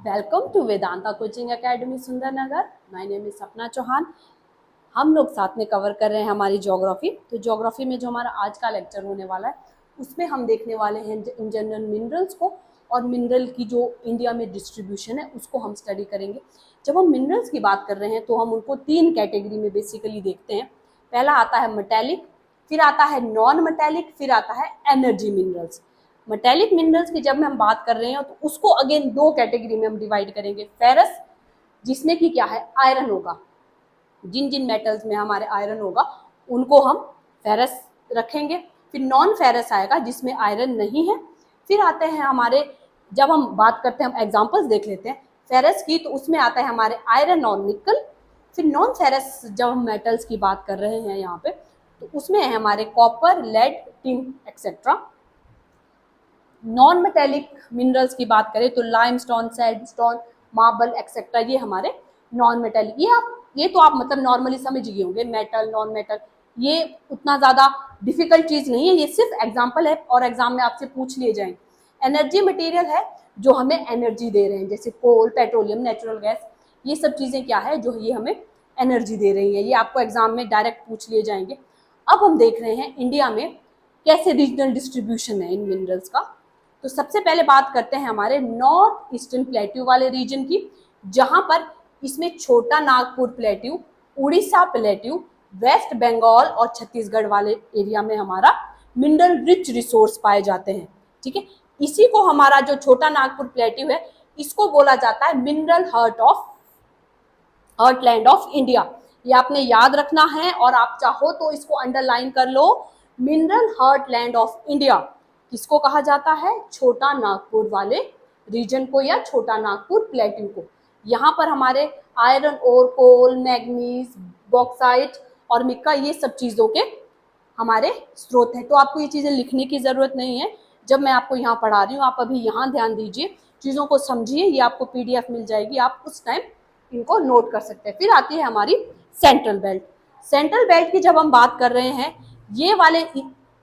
Welcome to Vedanta coaching academy Sundarnagar. My name is Sapna Chauhan. हम लोग साथ में कवर कर रहे हैं हमारी ज्योग्राफी। तो ज्योग्राफी में जो हमारा आज का लेक्चर होने वाला है उसमें हम देखने वाले हैं इन जनरल मिनरल्स को, और मिनरल की जो इंडिया में डिस्ट्रीब्यूशन है उसको हम स्टडी करेंगे। जब हम मिनरल्स की बात कर रहे हैं तो हम उनको तीन कैटेगरी में बेसिकली देखते हैं। पहला आता है मेटेलिक, फिर आता है नॉन मेटेलिक, फिर आता है एनर्जी मिनरल्स। मेटेलिक मिनरल्स की जब हम बात कर रहे हैं तो उसको अगेन दो कैटेगरी में हम डिवाइड करेंगे। फेरस, जिसमें कि क्या है, आयरन होगा। जिन जिन मेटल्स में हमारे आयरन होगा उनको हम फेरस रखेंगे। फिर नॉन फेरस आएगा जिसमें आयरन नहीं है। फिर आते हैं हमारे, जब हम बात करते हैं, हम एग्जांपल्स देख लेते हैं फेरस की, तो उसमें आता है हमारे आयरन और निकल। फिर नॉन फेरस जब हम मेटल्स की बात कर रहे हैं यहाँ पे, तो उसमें है हमारे copper, lead, tin etcetera. Non metallic minerals की बात करें तो लाइमस्टोन, सैंडस्टोन, मार्बल एक्सेट्रा, ये हमारे नॉन मेटेलिक। ये तो आप मतलब नॉर्मली समझ गए होंगे, मेटल नॉन मेटल, ये उतना ज़्यादा डिफिकल्ट चीज़ नहीं है, ये सिर्फ एग्जाम्पल है और एग्जाम में आपसे पूछ लिए जाएंगे। एनर्जी मटेरियल है जो हमें एनर्जी दे रहे हैं, जैसे कोल, पेट्रोलियम, नेचुरल गैस, ये सब चीज़ें क्या है जो ये हमें एनर्जी दे रही है। ये आपको एग्जाम में डायरेक्ट पूछ लिए जाएंगे। अब हम देख रहे हैं इंडिया में कैसे रीजनल डिस्ट्रीब्यूशन है इन मिनरल्स का। तो सबसे पहले बात करते हैं हमारे नॉर्थ ईस्टर्न प्लेट्यू वाले रीजन की, जहां पर इसमें Chota Nagpur plateau, Orissa plateau, west Bengal और छत्तीसगढ़ वाले एरिया में हमारा मिनरल रिच रिसोर्स पाए जाते हैं। ठीक है, इसी को हमारा जो छोटा नागपुर प्लेट्यू है इसको बोला जाता है मिनरल हार्टलैंड ऑफ इंडिया। ये आपने याद रखना है और आप चाहो तो इसको अंडरलाइन कर लो। मिनरल हार्टलैंड ऑफ इंडिया किसको कहा जाता है? छोटा नागपुर वाले रीजन को या छोटा नागपुर प्लेट्यू को। यहाँ पर हमारे आयरन और कोल, मैग्नीज, बॉक्साइट और मिक्का, ये सब चीज़ों के हमारे स्रोत हैं। तो आपको ये चीज़ें लिखने की ज़रूरत नहीं है, जब मैं आपको यहाँ पढ़ा रही हूँ आप अभी यहाँ ध्यान दीजिए, चीज़ों को समझिए। ये आपको PDF मिल जाएगी, आप उस टाइम इनको नोट कर सकते हैं। फिर आती है हमारी सेंट्रल बेल्ट। सेंट्रल बेल्ट की जब हम बात कर रहे हैं, ये वाले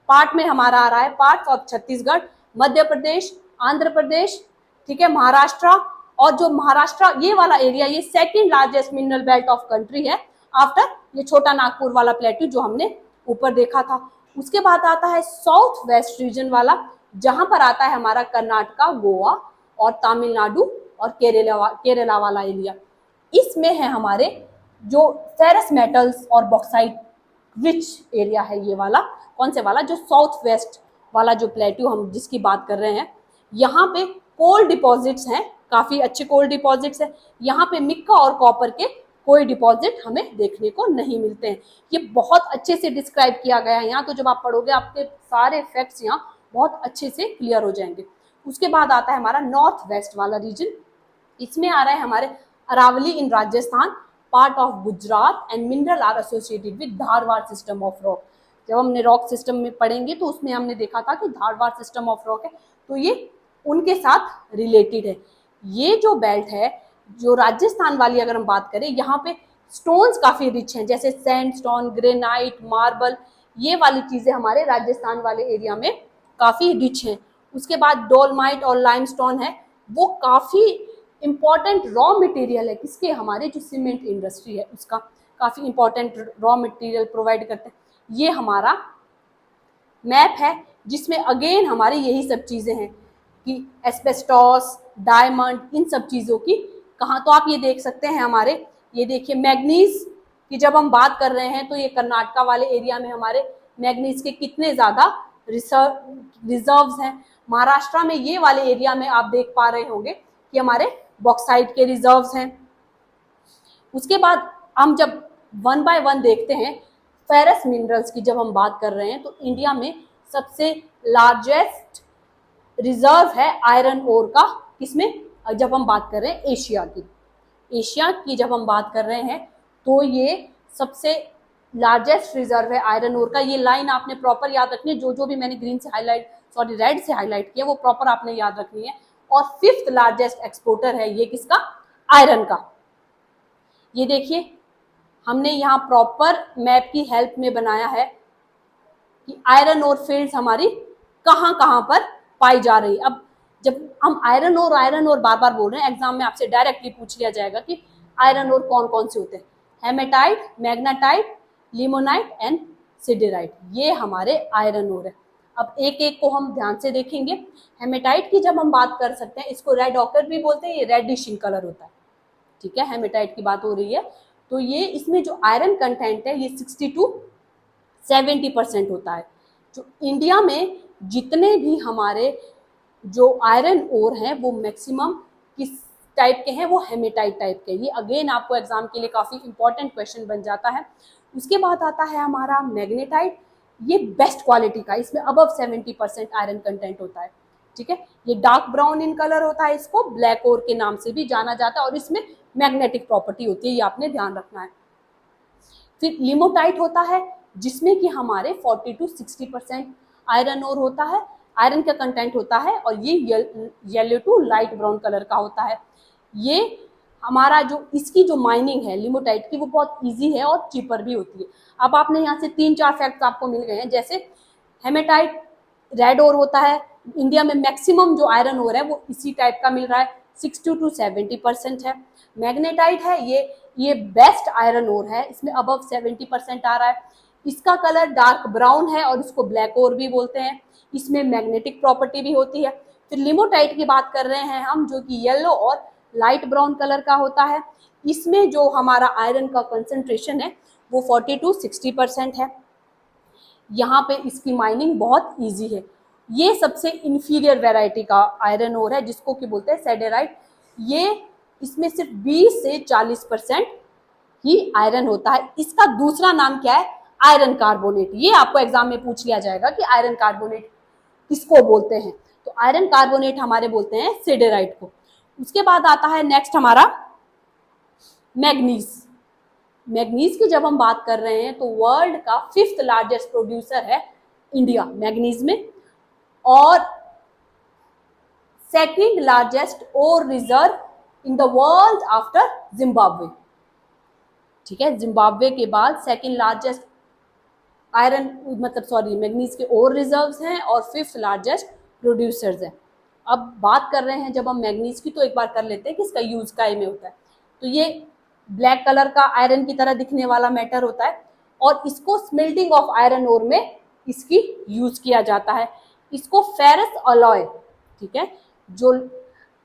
पार्ट में हमारा आ रहा है पार्ट ऑफ छत्तीसगढ़, मध्य प्रदेश, आंध्र प्रदेश, ठीक है, महाराष्ट्र। और जो महाराष्ट्र ये वाला एरिया, ये second largest mineral belt of country है आफ्टर ये छोटा नागपुर वाला प्लेट्यू जो हमने ऊपर देखा था। उसके बाद आता है साउथ वेस्ट रीजन वाला, जहां पर आता है हमारा कर्नाटका, गोवा और तमिलनाडु और केरला वाला एरिया। इसमें है हमारे जो फेरस मेटल्स और बॉक्साइट रिच एरिया है, ये वाला। कौन से वाला? जो साउथ वेस्ट वाला जो प्लेट्यू हम जिसकी बात कर रहे हैं, यहाँ पे कोल डिपॉजिट्स हैं, काफी अच्छे कोल डिपॉजिट्स हैं। यहाँ पे मिक्का और कॉपर के कोई डिपॉजिट हमें देखने को नहीं मिलते हैं। ये बहुत अच्छे से डिस्क्राइब किया गया है यहाँ, तो जब आप पढ़ोगे आपके सारे फैक्ट्स यहाँ बहुत अच्छे से क्लियर हो जाएंगे। उसके बाद आता है हमारा नॉर्थ वेस्ट वाला रीजन। इसमें आ रहा है हमारे Aravalli in Rajasthan, part of Gujarat, and mineral are associated with Dharwar system of rock. जब हमने रॉक सिस्टम में पढ़ेंगे तो उसमें हमने देखा था कि धारवाड़ सिस्टम ऑफ रॉक है, तो ये उनके साथ रिलेटेड है। ये जो बेल्ट है, जो राजस्थान वाली अगर हम बात करें, यहाँ पे स्टोन्स काफी रिच हैं, जैसे सैंडस्टोन, ग्रेनाइट, मार्बल, ये वाली चीजें हमारे राजस्थान वाले एरिया में काफी रिच हैं। उसके बाद डोलमाइट और लाइमस्टोन है, वो काफी इंपॉर्टेंट रॉ मटेरियल है किसके? हमारे जो सीमेंट इंडस्ट्री है उसका काफी इंपॉर्टेंट रॉ मटेरियल प्रोवाइड करते हैं। ये हमारा मैप है जिसमें अगेन हमारी यही सब चीजें हैं कि एस्बेस्टॉस, डायमंड, इन सब चीजों की कहाँ, तो आप ये देख सकते हैं हमारे, ये देखिए मैग्नीज की जब हम बात कर रहे हैं तो ये कर्नाटका वाले एरिया में हमारे मैग्नीज के कितने ज्यादा रिजर्व्स हैं। महाराष्ट्र में ये वाले एरिया में आप देख पा रहे होंगे कि हमारे बॉक्साइट के रिजर्व्स हैं। उसके बाद हम जब वन बाय वन देखते हैं फेरस मिनरल्स की, जब हम बात कर रहे हैं तो इंडिया में सबसे लार्जेस्ट रिजर्व है आयरन ओर का, किसमें? जब हम बात कर रहे हैं एशिया की जब हम बात कर रहे हैं तो ये सबसे लार्जेस्ट रिजर्व है आयरन ओर का। ये लाइन आपने प्रॉपर याद रखनी है, जो भी मैंने रेड से हाईलाइट किया वो प्रॉपर आपने याद रखनी है। और 5th लार्जेस्ट एक्सपोर्टर है ये किसका? आयरन का। ये देखिए हमने यहाँ प्रॉपर मैप की हेल्प में बनाया है कि आयरन और फील्ड्स हमारी कहाँ कहाँ पर पाई जा रही। अब जब हम आयरन और बार बार बोल रहे हैं, एग्जाम में आपसे डायरेक्टली पूछ लिया जाएगा कि आयरन और कौन कौन से होते हैं, hematite, magnetite, limonite and siderite, ये हमारे आयरन ओर है। अब एक एक को हम ध्यान से देखेंगे। हेमेटाइट की जब हम बात कर सकते हैं, इसको रेड ऑकर भी बोलते हैं, ये रेडिश इन कलर होता है, ठीक है, हेमेटाइट की बात हो रही है। तो ये इसमें जो आयरन कंटेंट है ये 60 to 70% होता है। जो इंडिया में जितने भी हमारे जो आयरन ओर हैं वो मैक्सिमम किस टाइप के हैं, वो हेमेटाइट टाइप के। ये अगेन आपको एग्जाम के लिए काफ़ी इंपॉर्टेंट क्वेश्चन बन जाता है। उसके बाद आता है हमारा मैग्नेटाइट, ये बेस्ट क्वालिटी का, इसमें अबव 70% आयरन कंटेंट होता है, ठीक है। ये डार्क ब्राउन इन कलर होता है, इसको ब्लैक ओर के नाम से भी जाना जाता है और इसमें मैग्नेटिक प्रॉपर्टी होती है, ये आपने ध्यान रखना है। फिर लिमोटाइट होता है जिसमें कि हमारे 40 to 60% आयरन ओर होता है, आयरन का कंटेंट होता है, और ये yellow to light brown colour का होता है। ये हमारा जो इसकी जो माइनिंग है लिमोटाइट की वो बहुत इजी है और चीपर भी होती है। अब आपने यहाँ से 3-4 फैक्ट्स आपको मिल गए हैं, जैसे हेमेटाइट रेड ओर होता है, इंडिया में मैक्सिमम जो आयरन ओर है वो इसी टाइप का मिल रहा है, 60 to 70% है। मैग्नेटाइट है, ये बेस्ट आयरन ओर है, इसमें अबव 70% आ रहा है। इसका कलर डार्क ब्राउन है और इसको ब्लैक ओर भी बोलते हैं, इसमें मैग्नेटिक प्रॉपर्टी भी होती है। फिर लिमोटाइट की बात कर रहे हैं हम, जो कि येलो और लाइट ब्राउन कलर का होता है, इसमें जो हमारा आयरन का कंसंट्रेशन है वो 40 to 60% है। यहाँ पे इसकी माइनिंग बहुत इजी है। ये सबसे इंफीरियर वैरायटी का आयरन ओर है जिसको कि बोलते हैं सेडेराइट। ये इसमें सिर्फ 20 से 40% ही आयरन होता है। इसका दूसरा नाम क्या है? Iron carbonate. ये आपको एग्जाम में पूछ लिया जाएगा कि आयरन कार्बोनेट किसको बोलते हैं, तो आयरन कार्बोनेट हमारे बोलते हैं सिडेराइट को। उसके बाद आता है नेक्स्ट हमारा मैग्नीज। मैग्नीज की जब हम बात कर रहे हैं तो वर्ल्ड का 5th लार्जेस्ट प्रोड्यूसर है इंडिया मैग्नीज में, और 2nd largest ore reserve in the world after Zimbabwe, ठीक है। जिम्बाब्वे के बाद 2nd लार्जेस्ट आयरन मैग्नीज के ओर रिजर्व्स हैं और 5th लार्जेस्ट प्रोड्यूसर्स हैं। अब बात कर रहे हैं जब हम मैग्नीज की, तो एक बार कर लेते हैं कि इसका यूज काय में होता है। तो ये ब्लैक कलर का आयरन की तरह दिखने वाला मेटल होता है और इसको स्मेल्टिंग ऑफ आयरन ओर में इसकी यूज किया जाता है। इसको फेरस अलॉय, ठीक है, जो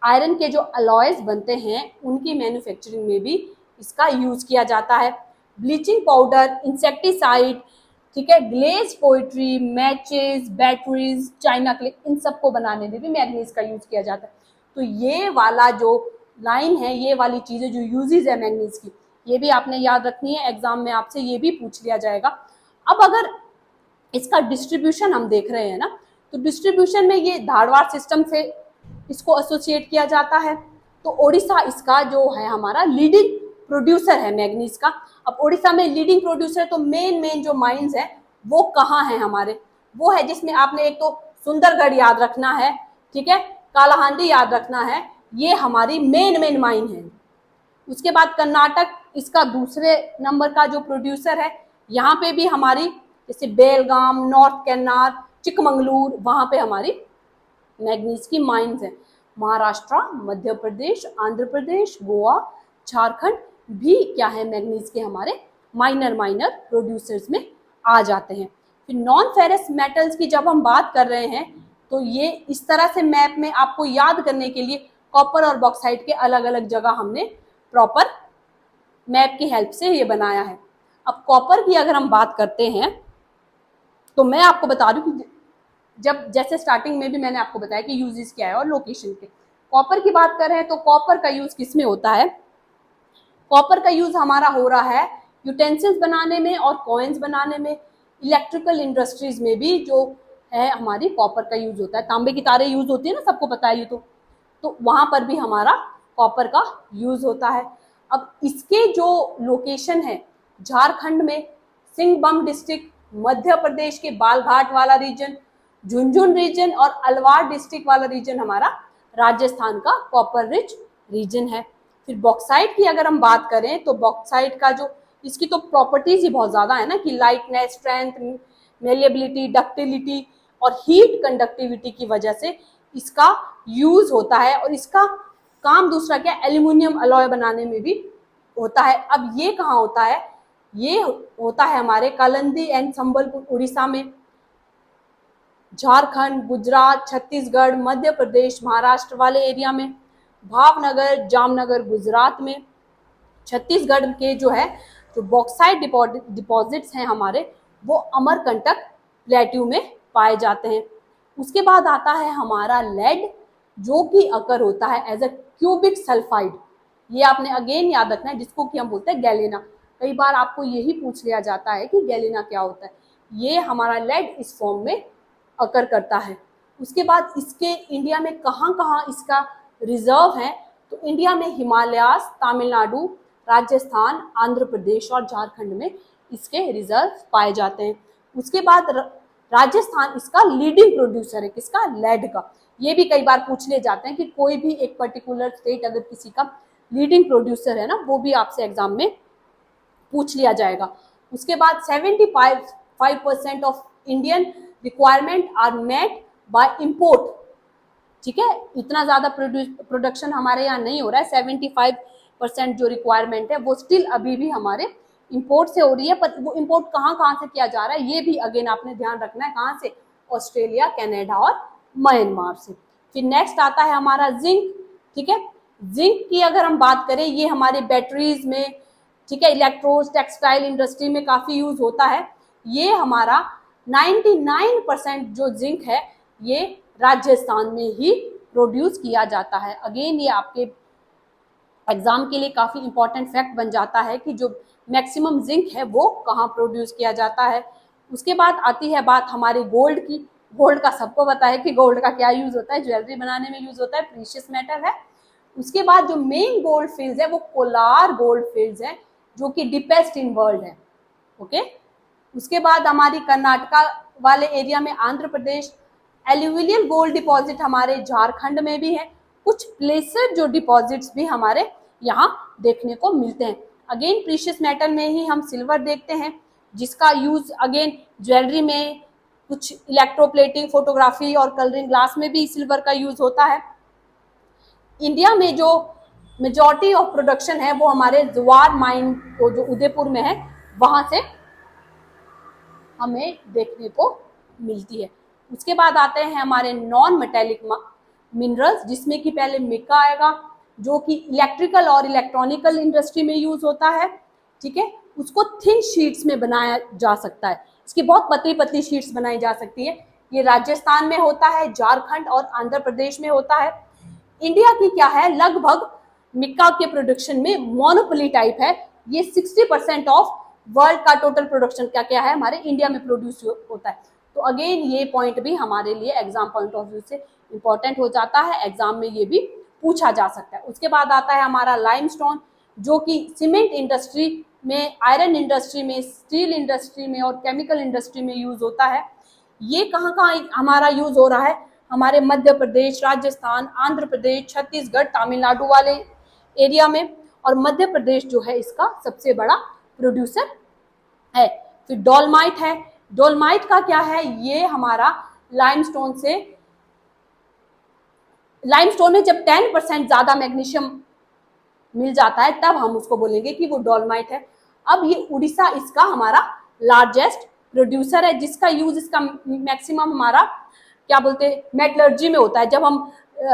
आयरन के जो अलॉयज बनते हैं उनकी मैन्युफैक्चरिंग में भी इसका यूज किया जाता है। ब्लीचिंग पाउडर, इंसेक्टिसाइड, ठीक है, glaze pottery, matches, batteries, china clay, इन सबको बनाने में भी मैग्नीज का यूज किया जाता है। तो ये वाला जो लाइन है, ये वाली चीजें जो यूजेस है मैग्नीज की, ये भी आपने याद रखनी है, एग्जाम में आपसे ये भी पूछ लिया जाएगा। अब अगर इसका डिस्ट्रीब्यूशन हम देख रहे हैं ना, तो डिस्ट्रीब्यूशन में ये धारवाड़ सिस्टम से इसको एसोसिएट किया जाता है। तो ओडिशा इसका जो है हमारा लीडिंग प्रोड्यूसर है मैग्नीज का। अब ओडिशा में लीडिंग प्रोड्यूसर, तो मेन जो माइंस है वो कहाँ है हमारे, वो है जिसमें आपने एक तो सुंदरगढ़ याद रखना है, ठीक है, कालाहांडी याद रखना है, ये हमारी मेन माइन है। उसके बाद कर्नाटक इसका दूसरे नंबर का जो प्रोड्यूसर है। यहाँ पे भी हमारी जैसे बेलगाम, नॉर्थ कैनार, चिकमंगलूर, वहाँ पे हमारी मैग्नीज की माइंस हैं। महाराष्ट्र, मध्य प्रदेश, आंध्र प्रदेश, गोवा, झारखंड भी क्या है मैग्नीज के हमारे माइनर प्रोड्यूसर्स में आ जाते हैं। फिर नॉन फेरस मेटल्स की जब हम बात कर रहे हैं तो ये इस तरह से मैप में आपको याद करने के लिए कॉपर और बॉक्साइट के अलग अलग जगह हमने प्रॉपर मैप की हेल्प से ये बनाया है। अब कॉपर की अगर हम बात करते हैं तो मैं आपको बता दूं कि जब जैसे स्टार्टिंग में भी मैंने आपको बताया कि यूजेस क्या है और लोकेशन के। कॉपर की बात कर रहे हैं तो कॉपर का यूज किस में होता है? कॉपर का यूज हमारा हो रहा है यूटेंसिल्स बनाने में और कॉइन्स बनाने में। इलेक्ट्रिकल इंडस्ट्रीज में भी जो है हमारी कॉपर का यूज होता है। तांबे की तारें यूज होती है ना, सबको पता है ये तो वहां पर भी हमारा कॉपर का यूज होता है। अब इसके जो लोकेशन है झारखंड में सिंहभूम डिस्ट्रिक्ट, मध्य प्रदेश के बालघाट वाला रीजन, झुंझुनू रीजन और अलवार डिस्ट्रिक्ट वाला रीजन हमारा राजस्थान का कॉपर रिच रीजन है। फिर बॉक्साइट की अगर हम बात करें तो बॉक्साइट का जो इसकी तो प्रॉपर्टीज ही बहुत ज्यादा है ना, कि लाइटनेस, स्ट्रेंथ, मेलिएबिलिटी, डक्टिलिटी और हीट कंडक्टिविटी की वजह से इसका यूज होता है और इसका काम दूसरा क्या, एल्यूमिनियम अलॉय बनाने में भी होता है। अब ये कहाँ होता है, ये होता है हमारे कालिंदी एंड संबलपुर उड़ीसा में, झारखंड, गुजरात, छत्तीसगढ़, मध्य प्रदेश, महाराष्ट्र वाले एरिया में, भावनगर, जामनगर गुजरात में, छत्तीसगढ़ के जो है जो बॉक्साइट डिपॉजिट्स हैं हमारे, वो अमरकंटक प्लेट्यू में पाए जाते हैं। उसके बाद आता है हमारा लेड, जो कि अकर होता है एज अ क्यूबिक सल्फाइड। ये आपने अगेन याद रखना है, जिसको कि हम बोलते हैं गैलेना। कई बार आपको यही पूछ लिया जाता है कि गैलेना क्या होता है। ये हमारा लेड इस फॉर्म में अकर करता है। उसके बाद इसके इंडिया में कहाँ कहाँ इसका रिजर्व है, तो इंडिया में हिमालयास, तमिलनाडु, राजस्थान, आंध्र प्रदेश और झारखंड में इसके रिजर्व पाए जाते हैं। उसके बाद राजस्थान इसका लीडिंग प्रोड्यूसर है, किसका, लेड का। ये भी कई बार पूछ ले जाते हैं कि कोई भी एक पर्टिकुलर स्टेट अगर किसी का लीडिंग प्रोड्यूसर है ना, वो भी आपसे एग्जाम में पूछ लिया जाएगा। उसके बाद 75% of Indian requirement are met by import. ठीक है, इतना ज्यादा प्रोडक्शन हमारे यहाँ नहीं हो रहा है। 75% जो रिक्वायरमेंट है वो स्टिल अभी भी हमारे इंपोर्ट से हो रही है। पर वो इंपोर्ट कहाँ कहाँ से किया जा रहा है, ये भी अगेन आपने ध्यान रखना है। कहाँ से, ऑस्ट्रेलिया, कनाडा और म्यांमार से। फिर नेक्स्ट आता है हमारा जिंक। ठीक है, जिंक की अगर हम बात करें, ये हमारे बैटरीज में, ठीक है, इलेक्ट्रोड, टेक्सटाइल इंडस्ट्री में काफी यूज होता है। ये हमारा 99% जो जिंक है ये राजस्थान में ही प्रोड्यूस किया जाता है। अगेन ये आपके एग्जाम के लिए काफी इंपॉर्टेंट फैक्ट बन जाता है कि जो मैक्सिमम जिंक है वो कहाँ प्रोड्यूस किया जाता है। उसके बाद आती है बात हमारे गोल्ड की। गोल्ड का सबको पता है कि गोल्ड का क्या यूज होता है, ज्वेलरी बनाने में यूज होता है, प्रीशियस मेटल है। उसके बाद जो मेन गोल्ड फील्ड है वो कोलार गोल्ड फील्ड है, जो कि डीपेस्ट इन वर्ल्ड है। ओके, उसके बाद हमारी कर्नाटका वाले एरिया में, Andhra Pradesh, alluvial gold deposit हमारे झारखंड में भी है। कुछ प्लेसेस जो डिपॉजिट्स भी हमारे यहाँ देखने को मिलते हैं। अगेन प्रीशियस मेटल में ही हम सिल्वर देखते हैं, जिसका यूज अगेन ज्वेलरी में, कुछ इलेक्ट्रोप्लेटिंग, फोटोग्राफी और कलरिंग ग्लास में भी सिल्वर का यूज होता है। इंडिया में जो मेजॉरिटी ऑफ प्रोडक्शन है वो हमारे जवार माइन को जो उदयपुर में है वहां से हमें देखने को मिलती है। उसके बाद आते हैं हमारे नॉन मेटेलिक मिनरल्स, जिसमें कि पहले मिका आएगा, जो कि इलेक्ट्रिकल और इलेक्ट्रॉनिकल इंडस्ट्री में यूज होता है। ठीक है, उसको थिन शीट्स में बनाया जा सकता है, इसकी बहुत पतली पतली शीट्स बनाई जा सकती है। ये राजस्थान में होता है, झारखंड और आंध्र प्रदेश में होता है। इंडिया की क्या है, लगभग मिका के प्रोडक्शन में मोनोपोली टाइप है। ये 60% ऑफ वर्ल्ड का टोटल प्रोडक्शन क्या क्या है हमारे इंडिया में प्रोड्यूस होता है। तो अगेन ये पॉइंट भी हमारे लिए एग्जाम पॉइंट ऑफ व्यू से इंपॉर्टेंट हो जाता है, एग्जाम में ये भी पूछा जा सकता है। उसके बाद आता है हमारा लाइमस्टोन, जो कि सीमेंट इंडस्ट्री में, आयरन इंडस्ट्री में, स्टील इंडस्ट्री में और केमिकल इंडस्ट्री में यूज होता है। ये कहाँ कहाँ हमारा यूज हो रहा है, हमारे मध्य प्रदेश, राजस्थान, आंध्र प्रदेश, छत्तीसगढ़, तमिलनाडु वाले एरिया में। और मध्य प्रदेश जो है इसका सबसे बड़ा प्रोड्यूसर है। फिर डोलमाइट है। डोलमाइट का क्या है, ये हमारा लाइमस्टोन से, लाइमस्टोन में जब 10% ज्यादा मैग्नीशियम मिल जाता है तब हम उसको बोलेंगे कि वो डोलमाइट है। अब ये उड़ीसा इसका हमारा लार्जेस्ट प्रोड्यूसर है, जिसका यूज, इसका मैक्सिमम हमारा क्या बोलते हैं, मेटलर्जी में होता है। जब हम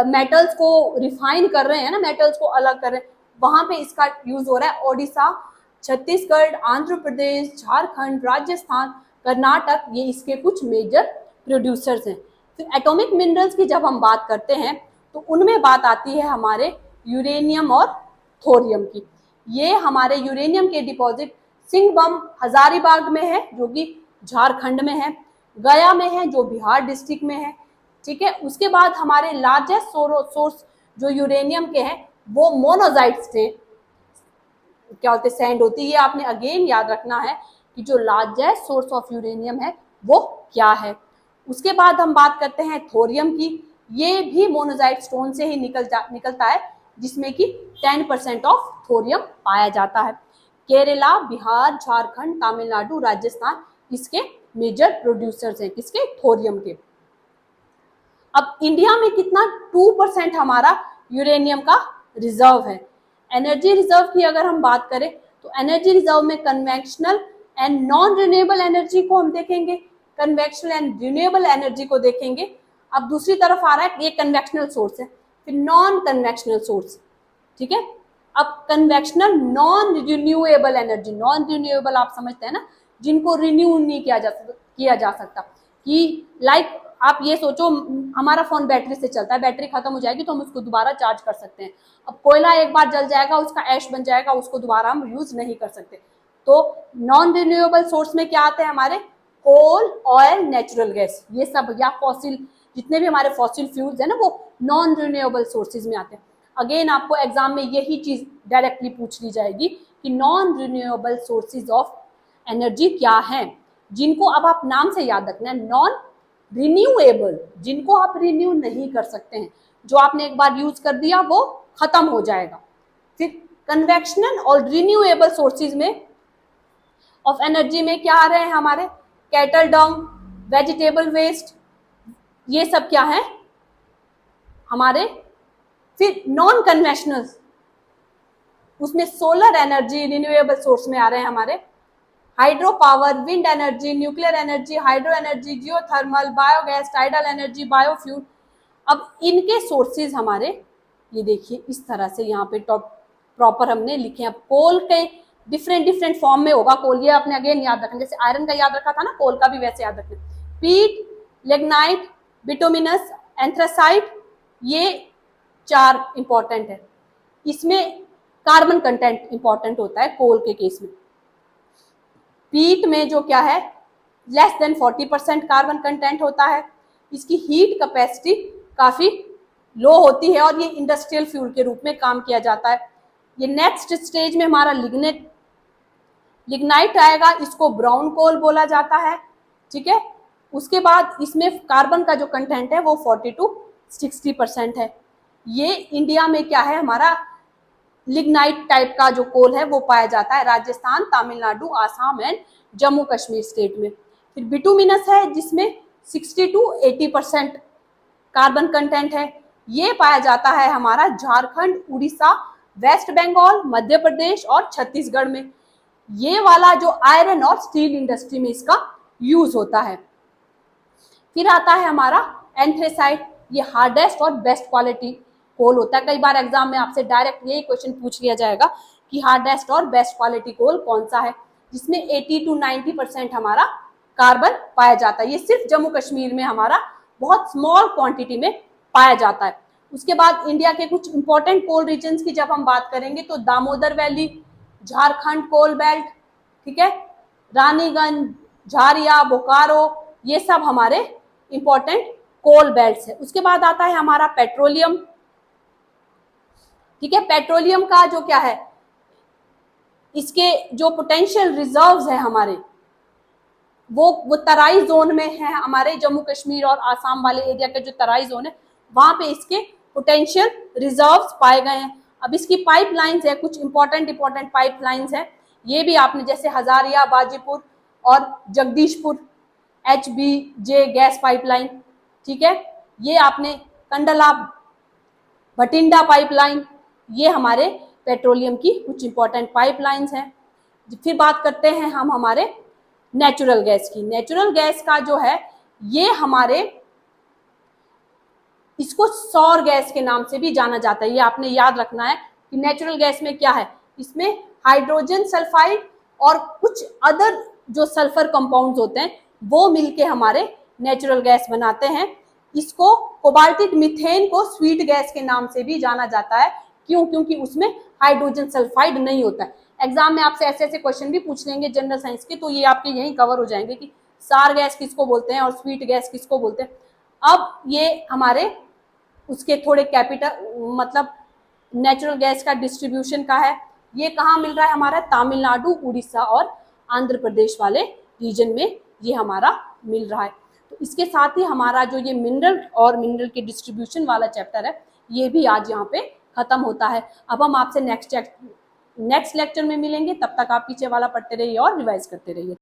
मेटल्स को रिफाइन कर रहे हैं ना, मेटल्स को अलग कर रहे हैं, वहां पे इसका यूज हो रहा है। ओडिशा, छत्तीसगढ़, आंध्र प्रदेश, झारखंड, राजस्थान, कर्नाटक, ये इसके कुछ मेजर प्रोड्यूसर्स हैं। फिर एटॉमिक मिनरल्स की जब हम बात करते हैं तो उनमें बात आती है हमारे यूरेनियम और थोरियम की। ये हमारे यूरेनियम के डिपॉजिट सिंहभूम हजारीबाग में है, जो कि झारखंड में है, गया में है जो बिहार डिस्ट्रिक्ट में है। ठीक है, उसके बाद हमारे लार्जेस्ट सोर्स जो यूरेनियम के हैं वो मोनोजाइट से क्या होते, सैंड होती है। ये आपने अगेन याद रखना है कि जो लार्जेस्ट सोर्स ऑफ यूरेनियम है वो क्या है। उसके बाद हम बात करते हैं थोरियम की। ये भी मोनोजाइट स्टोन से ही निकलता है, जिसमें कि 10% ऑफ थोरियम पाया जाता है। केरला, बिहार, झारखंड, तमिलनाडु, राजस्थान इसके मेजर प्रोड्यूसर्स हैं, किसके, थोरियम के। अब इंडिया में कितना 2% हमारा यूरेनियम का रिजर्व है। एनर्जी रिजर्व की अगर हम बात करें तो एनर्जी रिजर्व में conventional and non renewable energy को हम देखेंगे, कन्वेंशनल एंड रिन्यूएबल एनर्जी को देखेंगे। अब दूसरी तरफ आ रहा है, ये कन्वेंशनल सोर्स है, फिर नॉन कन्वेंशनल सोर्स, ठीक है। अब conventional non renewable energy, non renewable आप समझते हैं ना, जिनको रिन्यू नहीं किया जा सकता, कि लाइक आप ये सोचो हमारा फोन बैटरी से चलता है, बैटरी खत्म हो जाएगी तो हम उसको दोबारा चार्ज कर सकते हैं। अब कोयला एक बार जल जाएगा, उसका ऐश बन जाएगा, उसको दोबारा हम यूज नहीं कर सकते। तो नॉन रिन्यूएबल सोर्स में क्या आते हैं हमारे, कोल, ऑयल, नेचुरल गैस, ये सब, या फॉसिल, जितने भी हमारे फॉसिल फ्यूल्स है ना, वो नॉन रिन्यूएबल सोर्सेज में आते हैं। अगेन आपको एग्जाम में यही चीज डायरेक्टली पूछ ली जाएगी कि non renewable sources of energy क्या हैं, जिनको अब आप नाम से याद रखना है, नॉन रिन्यूएबल, जिनको आप रिन्यू नहीं कर सकते हैं, जो आपने एक बार यूज कर दिया वो खत्म हो जाएगा। फिर कन्वेंशनल और रिन्यूएबल सोर्सेज में ऑफ एनर्जी में क्या आ रहे हैं हमारे, कैटल डंग, वेजिटेबल वेस्ट, ये सब क्या है हमारे। फिर नॉन कन्वेंशनल, उसमें सोलर एनर्जी रिन्यूएबल सोर्स में आ रहे हैं हमारे, hydro power, wind energy, nuclear energy, hydro energy, geothermal, biogas, tidal energy, biofuel. अब इनके सोर्सेज हमारे, ये देखिए इस तरह से यहाँ पे टॉप प्रॉपर हमने लिखे। अब कोल के डिफरेंट फॉर्म में होगा कोल, ये आपने अगेन याद रखना, जैसे आयरन का याद रखा था ना, कोल का भी वैसे याद रखना। पीट, लिग्नाइट, बिटुमिनस, एंथ्रासाइट, ये 4 इंपॉर्टेंट है। इसमें कार्बन कंटेंट इंपॉर्टेंट होता है कोल के केस में। पीट में जो क्या है, लेस देन 40% कार्बन कंटेंट होता है, इसकी हीट कैपेसिटी काफी लो होती है और ये इंडस्ट्रियल फ्यूल के रूप में काम किया जाता है। ये नेक्स्ट स्टेज में हमारा लिग्नाइट आएगा, इसको ब्राउन कोल बोला जाता है, ठीक है। उसके बाद इसमें कार्बन का जो कंटेंट है वो 40 to 60% है। ये इंडिया में क्या है हमारा, लिग्नाइट टाइप का जो कोल है वो पाया जाता है राजस्थान, तमिलनाडु, आसाम एंड जम्मू कश्मीर स्टेट में। फिर बिटुमिनस है, जिसमें 60 to 80% कार्बन कंटेंट है, ये पाया जाता है हमारा झारखंड, उड़ीसा, वेस्ट बंगाल, मध्य प्रदेश और छत्तीसगढ़ में। ये वाला जो आयरन और स्टील इंडस्ट्री में इसका यूज होता है। फिर आता है हमारा एंथ्रेसाइट, ये हार्डेस्ट और बेस्ट क्वालिटी कोल होता है। कई बार एग्जाम में आपसे डायरेक्ट यही क्वेश्चन पूछ लिया जाएगा कि हार्डेस्ट और बेस्ट क्वालिटी कोल कौन सा है, जिसमें 80 to 90% हमारा कार्बन पाया जाता है। ये सिर्फ जम्मू कश्मीर में हमारा बहुत स्मॉल क्वांटिटी में पाया जाता है। उसके बाद इंडिया के कुछ इंपॉर्टेंट कोल रीजन्स की जब हम बात करेंगे तो दामोदर वैली, झारखंड कोल बेल्ट, ठीक है, रानीगंज, झारिया, बोकारो, ये सब हमारे इंपॉर्टेंट कोल बेल्ट्स है। उसके बाद आता है हमारा पेट्रोलियम, ठीक है। पेट्रोलियम का जो क्या है, इसके जो पोटेंशियल रिजर्व्स है हमारे, वो तराई जोन में है, हमारे जम्मू कश्मीर और आसाम वाले एरिया के जो तराई जोन है वहां पे इसके पोटेंशियल रिजर्व्स पाए गए हैं। अब इसकी पाइपलाइंस है, कुछ इंपॉर्टेंट पाइपलाइंस है, ये भी आपने, जैसे हजारिया, बाजीपुर और जगदीशपुर HBJ गैस पाइपलाइन, ठीक है, ये आपने कंडला भटिंडा पाइपलाइन, ये हमारे पेट्रोलियम की कुछ इंपॉर्टेंट पाइपलाइंस हैं। फिर बात करते हैं हम हमारे नेचुरल गैस की। नेचुरल गैस का जो है ये हमारे, इसको सौर गैस के नाम से भी जाना जाता है। ये आपने याद रखना है कि नेचुरल गैस में क्या है, इसमें हाइड्रोजन सल्फाइड और कुछ अदर जो सल्फर कंपाउंड्स होते हैं वो मिलके हमारे नेचुरल गैस बनाते हैं। इसको कोबाल्टिक मीथेन को स्वीट गैस के नाम से भी जाना जाता है। क्यों? क्योंकि उसमें हाइड्रोजन सल्फाइड नहीं होता है। एग्जाम में आपसे ऐसे क्वेश्चन भी पूछ लेंगे जनरल साइंस के, तो ये आपके यही कवर हो जाएंगे कि सार गैस किसको बोलते हैं और स्वीट गैस किसको बोलते हैं। अब ये हमारे उसके थोड़े कैपिटल मतलब नेचुरल गैस का डिस्ट्रीब्यूशन का है, ये कहाँ मिल रहा है हमारा, तमिलनाडु, उड़ीसा और आंध्र प्रदेश वाले रीजन में ये हमारा मिल रहा है। तो इसके साथ ही हमारा जो ये मिनरल के डिस्ट्रीब्यूशन वाला चैप्टर है ये भी आज यहाँ पे खत्म होता है। अब हम आपसे नेक्स्ट लेक्चर में मिलेंगे, तब तक आप पीछे वाला पढ़ते रहिए और रिवाइज करते रहिए।